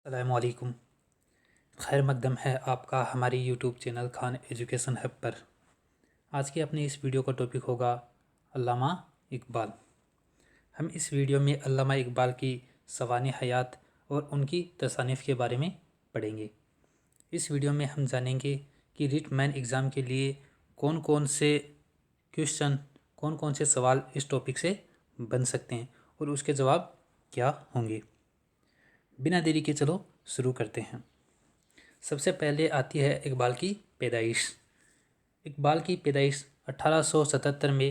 السلام علیکم۔ خیر مقدم ہے آپ کا ہماری YouTube channel Khan education hub پر۔ آج کی اپنی اس ویڈیو کا ٹاپک ہوگا علامہ اقبال۔ ہم اس ویڈیو میں علامہ اقبال کی سوانح حیات اور ان کی تصانیف کے بارے میں پڑھیں گے۔ اس ویڈیو میں ہم جانیں گے کہ ریٹ مین ایگزام کے لیے کون کون سے سوال اس ٹاپک سے بن سکتے ہیں اور اس کے جواب کیا ہوں گے۔ بنا دیری کے چلو شروع کرتے ہیں۔ سب سے پہلے آتی ہے اقبال کی پیدائش۔ اقبال کی پیدائش 1877 میں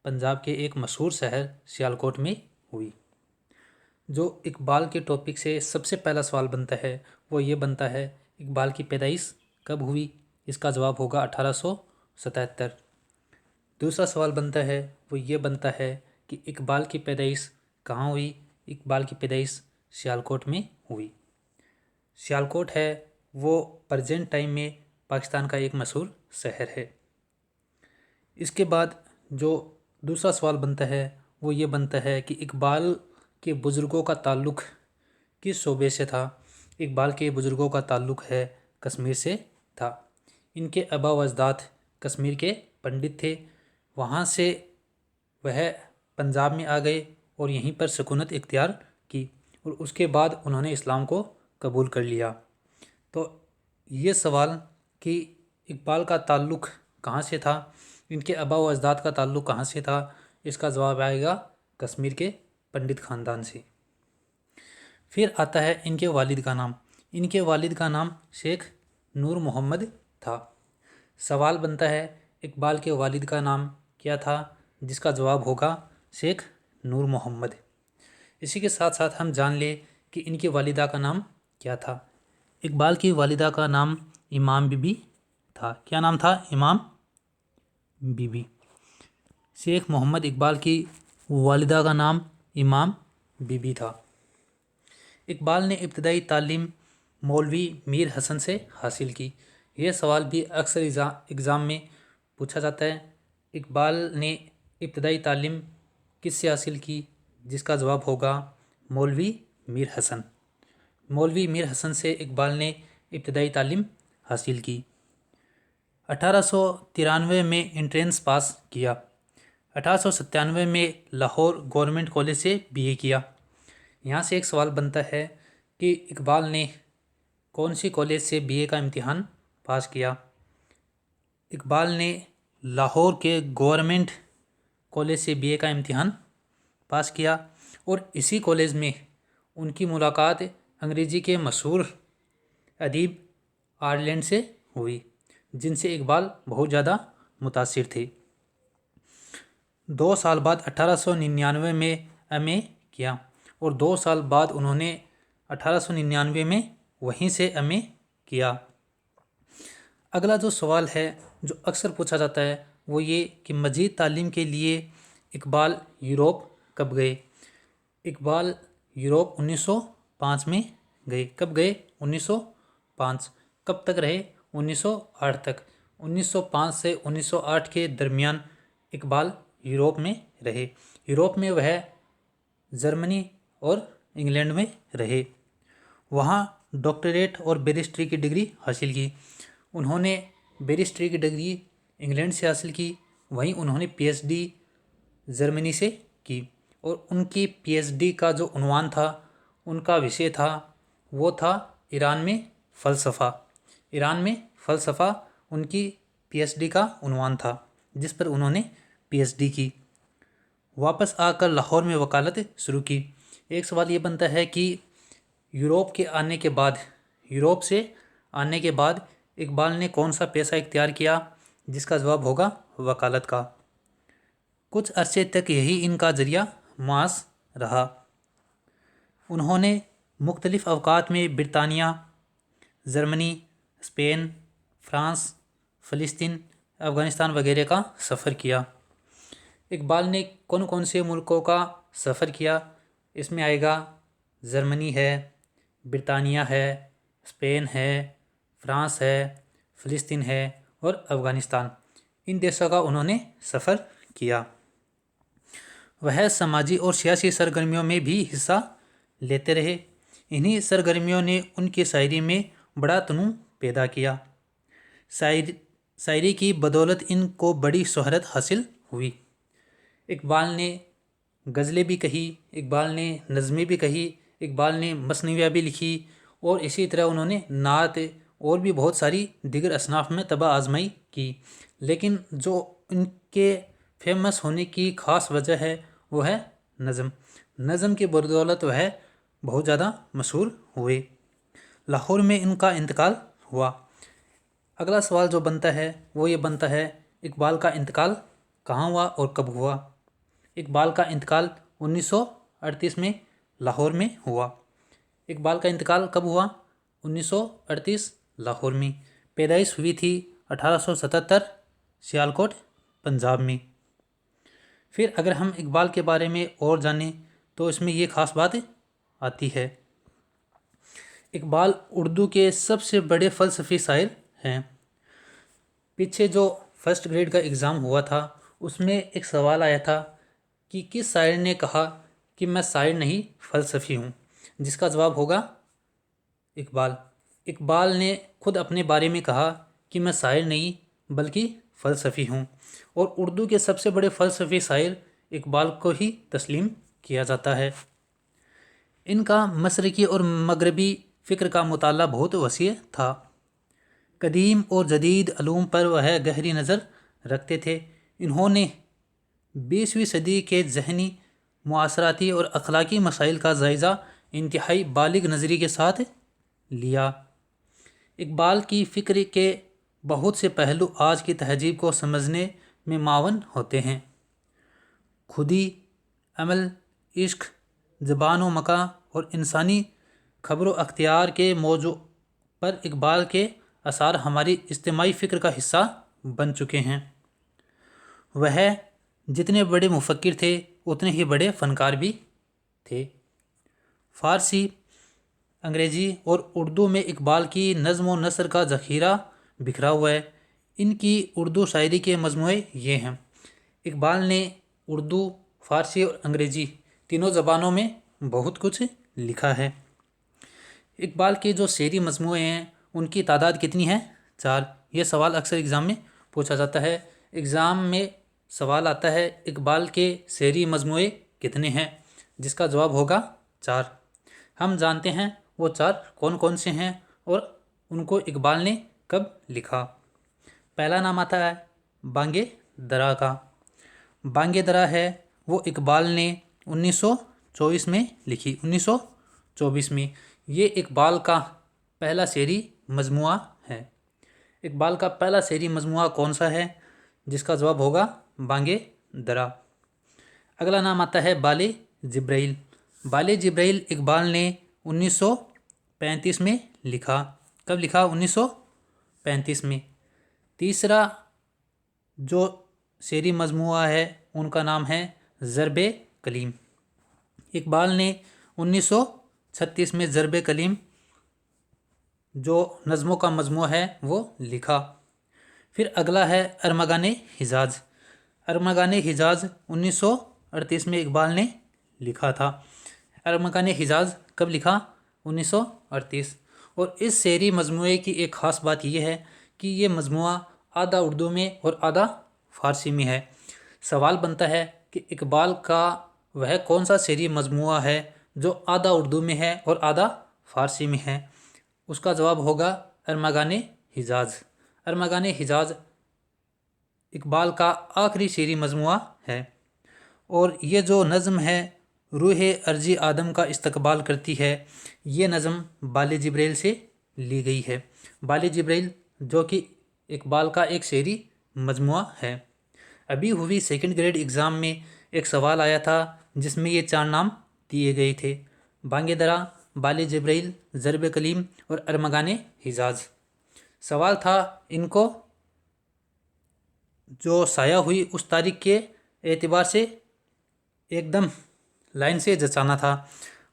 پنجاب کے ایک مشہور شہر سیالکوٹ میں ہوئی۔ جو اقبال کے ٹاپک سے سب سے پہلا سوال بنتا ہے وہ یہ بنتا ہے اقبال کی پیدائش کب ہوئی؟ اس کا جواب ہوگا 1877۔ دوسرا سوال بنتا ہے وہ یہ بنتا ہے کہ اقبال کی پیدائش کہاں ہوئی؟ اقبال کی پیدائش سیالکوٹ میں ہوئی۔ سیالکوٹ ہے وہ پریزنٹ ٹائم میں پاکستان کا ایک مشہور شہر ہے۔ اس کے بعد جو دوسرا سوال بنتا ہے وہ یہ بنتا ہے کہ اقبال کے بزرگوں کا تعلق کس صوبے سے تھا؟ اقبال کے بزرگوں کا تعلق ہے کشمیر سے تھا۔ ان کے آباء و اجداد کشمیر کے پنڈت تھے، وہاں سے وہ پنجاب میں آ گئے اور یہیں پر سکونت اختیار کی اور اس کے بعد انہوں نے اسلام کو قبول کر لیا۔ تو یہ سوال کہ اقبال کا تعلق کہاں سے تھا، ان کے آباء و اجداد کا تعلق کہاں سے تھا، اس کا جواب آئے گا کشمیر کے پنڈت خاندان سے۔ پھر آتا ہے ان کے والد کا نام۔ ان کے والد کا نام شیخ نور محمد تھا۔ سوال بنتا ہے اقبال کے والد کا نام کیا تھا؟ جس کا جواب ہوگا شیخ نور محمد۔ اسی کے ساتھ ساتھ ہم جان لیں کہ ان کی والدہ کا نام کیا تھا۔ اقبال کی والدہ کا نام امام بی بی تھا۔ کیا نام تھا؟ امام بی بی۔ شیخ محمد اقبال کی والدہ کا نام امام بی بی تھا۔ اقبال نے ابتدائی تعلیم مولوی میر حسن سے حاصل کی۔ یہ سوال بھی اکثر ایگزام میں پوچھا جاتا ہے۔ اقبال نے ابتدائی تعلیم کس سے حاصل کی؟ جس کا جواب ہوگا مولوی میر حسن۔ مولوی میر حسن سے اقبال نے ابتدائی تعلیم حاصل کی۔ 1893 میں انٹرنس پاس کیا۔ 1897 میں لاہور گورنمنٹ کالج سے BA کیا۔ یہاں سے ایک سوال بنتا ہے کہ اقبال نے کون سی کالج سے BA کا امتحان پاس کیا؟ اقبال نے لاہور کے گورنمنٹ کالج سے BA کا امتحان پاس کیا اور اسی کالج میں ان کی ملاقات انگریزی کے مشہور ادیب آرلینڈ سے ہوئی، جن سے اقبال بہت زیادہ متاثر تھے۔ 2 سال بعد 1899 میں MA کیا اور 2 سال بعد انہوں نے 1899 میں وہیں سے MA کیا۔ اگلا جو سوال ہے جو اکثر پوچھا جاتا ہے وہ یہ کہ مزید تعلیم کے لیے اقبال یوروپ کب گئے؟ اقبال یوروپ 1905 میں گئے۔ کب گئے؟ 1905۔ کب تک رہے؟ 1908 تک۔ 1905 سے 1908 کے درمیان اقبال یوروپ میں رہے۔ یوروپ میں وہ جرمنی اور انگلینڈ میں رہے۔ وہاں ڈاکٹریٹ اور بیرسٹری کی ڈگری حاصل کی۔ انہوں نے بیرسٹری کی ڈگری انگلینڈ سے حاصل کی، وہیں انہوں نے PhD جرمنی سے کی اور ان کی PhD کا جو عنوان تھا، ان کا وشے تھا، وہ تھا ایران میں فلسفہ۔ ایران میں فلسفہ ان کی PhD کا عنوان تھا، جس پر انہوں نے PhD کی۔ واپس آ کر لاہور میں وکالت شروع کی۔ ایک سوال یہ بنتا ہے کہ یوروپ سے آنے کے بعد اقبال نے کون سا پیشہ اختیار کیا؟ جس کا جواب ہوگا وکالت کا۔ کچھ عرصے تک یہی ان کا ذریعہ معاش رہا۔ انہوں نے مختلف اوقات میں برطانیہ، جرمنی، اسپین، فرانس، فلسطین، افغانستان وغیرہ کا سفر کیا۔ اقبال نے کون سے ملکوں کا سفر کیا؟ اس میں آئے گا جرمنی ہے، برطانیہ ہے، اسپین ہے، فرانس ہے، فلسطین ہے اور افغانستان۔ ان دیشوں کا انہوں نے سفر کیا۔ وہ سماجی اور سیاسی سرگرمیوں میں بھی حصہ لیتے رہے۔ انہی سرگرمیوں نے ان کی شاعری میں بڑا تنوع پیدا کیا۔ شاعری کی بدولت ان کو بڑی شہرت حاصل ہوئی۔ اقبال نے غزلیں بھی کہی، اقبال نے نظمیں بھی کہی، اقبال نے مثنویاں بھی لکھی، اور اسی طرح انہوں نے نعت اور بھی بہت ساری دیگر اصناف میں طبع آزمائی کی۔ لیکن جو ان کے فیمس ہونے کی خاص وجہ ہے وہ ہے نظم۔ نظم کی بدولت وہ ہے بہت زیادہ مشہور ہوئے۔ لاہور میں ان کا انتقال ہوا۔ اگلا سوال جو بنتا ہے وہ یہ بنتا ہے، اقبال کا انتقال کہاں ہوا اور کب ہوا؟ اقبال کا انتقال 1938 میں لاہور میں ہوا۔ اقبال کا انتقال کب ہوا؟ 1938 لاہور میں۔ پیدائش ہوئی تھی 1877 سیالکوٹ پنجاب میں۔ پھر اگر ہم اقبال کے بارے میں اور جانیں تو اس میں یہ خاص بات آتی ہے، اقبال اردو کے سب سے بڑے فلسفی شاعر ہیں۔ پیچھے جو فرسٹ گریڈ کا ایگزام ہوا تھا اس میں ایک سوال آیا تھا کہ کس شاعر نے کہا کہ میں شاعر نہیں فلسفی ہوں، جس کا جواب ہوگا اقبال۔ اقبال نے خود اپنے بارے میں کہا کہ میں شاعر نہیں بلکہ فلسفی ہوں، اور اردو کے سب سے بڑے فلسفی شاعر اقبال کو ہی تسلیم کیا جاتا ہے۔ ان کا مشرقی اور مغربی فکر کا مطالعہ بہت وسیع تھا۔ قدیم اور جدید علوم پر وہ گہری نظر رکھتے تھے۔ انہوں نے 20ویں صدی کے ذہنی، معاشرتی اور اخلاقی مسائل کا جائزہ انتہائی بالغ نظری کے ساتھ لیا۔ اقبال کی فکر کے بہت سے پہلو آج کی تہذیب کو سمجھنے میں معاون ہوتے ہیں۔ خودی، عمل، عشق، زبان و مکان اور انسانی خبر و اختیار کے موضوع پر اقبال کے اثار ہماری اجتماعی فکر کا حصہ بن چکے ہیں۔ وہ جتنے بڑے مفکر تھے اتنے ہی بڑے فنکار بھی تھے۔ فارسی، انگریزی اور اردو میں اقبال کی نظم و نثر کا ذخیرہ بکھرا ہوا ہے۔ ان کی اردو شاعری کے مجموعے یہ ہیں۔ اقبال نے اردو، فارسی اور انگریزی تینوں زبانوں میں بہت کچھ لکھا ہے۔ اقبال کے جو شعری مجموعے ہیں ان کی تعداد کتنی ہے؟ 4۔ یہ سوال اکثر ایگزام میں پوچھا جاتا ہے۔ ایگزام میں سوال آتا ہے اقبال کے شعری مجموعے کتنے ہیں، جس کا جواب ہوگا 4۔ ہم جانتے ہیں وہ 4 کون کون سے ہیں اور ان کو اقبال نے کب لکھا۔ پہلا نام آتا ہے بانگ درا کا۔ بانگ درا ہے وہ اقبال نے 1924 میں لکھی۔ 1924 میں یہ اقبال کا پہلا شعری مجموعہ ہے۔ اقبال کا پہلا شعری مجموعہ کون سا ہے، جس کا جواب ہوگا بانگ درا۔ اگلا نام آتا ہے بال جبرائیل۔ بال جبرائیل اقبال نے 1935 میں لکھا۔ کب لکھا؟ 1935 میں۔ تیسرا جو شعری مجموعہ ہے ان کا نام ہے ضرب کلیم۔ اقبال نے 1936 میں ضرب کلیم جو نظموں کا مجموعہ ہے وہ لکھا۔ پھر اگلا ہے ارمغان حجاز۔ ارمغان حجاز 1938 میں اقبال نے لکھا تھا۔ ارمغان حجاز کب لکھا؟ 1938۔ اور اس شعری مجموعے کی ایک خاص بات یہ ہے کہ یہ مجموعہ آدھا اردو میں اور آدھا فارسی میں ہے۔ سوال بنتا ہے کہ اقبال کا وہ کون سا شعری مجموعہ ہے جو آدھا اردو میں ہے اور آدھا فارسی میں ہے؟ اس کا جواب ہوگا ارمغان حجاز۔ ارمغان حجاز اقبال کا آخری شعری مجموعہ ہے، اور یہ جو نظم ہے روح ارضی آدم کا استقبال کرتی ہے، یہ نظم بال جبرائیل سے لی گئی ہے۔ بال جبرائیل جو کہ اقبال کا ایک شعری مجموعہ ہے۔ ابھی ہوئی سیکنڈ گریڈ ایگزام میں ایک سوال آیا تھا جس میں یہ 4 نام دیے گئے تھے، بانگ درا، بال جبرائیل، ضرب کلیم اور ارمغان حجاز۔ سوال تھا ان کو جو شائع ہوئی اس تاریخ کے اعتبار سے ایک دم لائن سے جچانا تھا،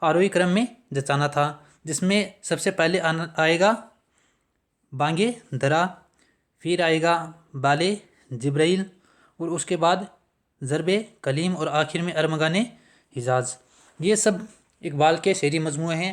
آروہی کرم میں جچانا تھا، جس میں سب سے پہلے آئے گا بانگ درا، پھر آئے گا بال جبرائیل، اور اس کے بعد ضرب کلیم، اور آخر میں ارمغان حجاز۔ یہ سب اقبال کے شعری مجموعے ہیں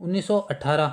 1918।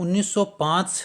1905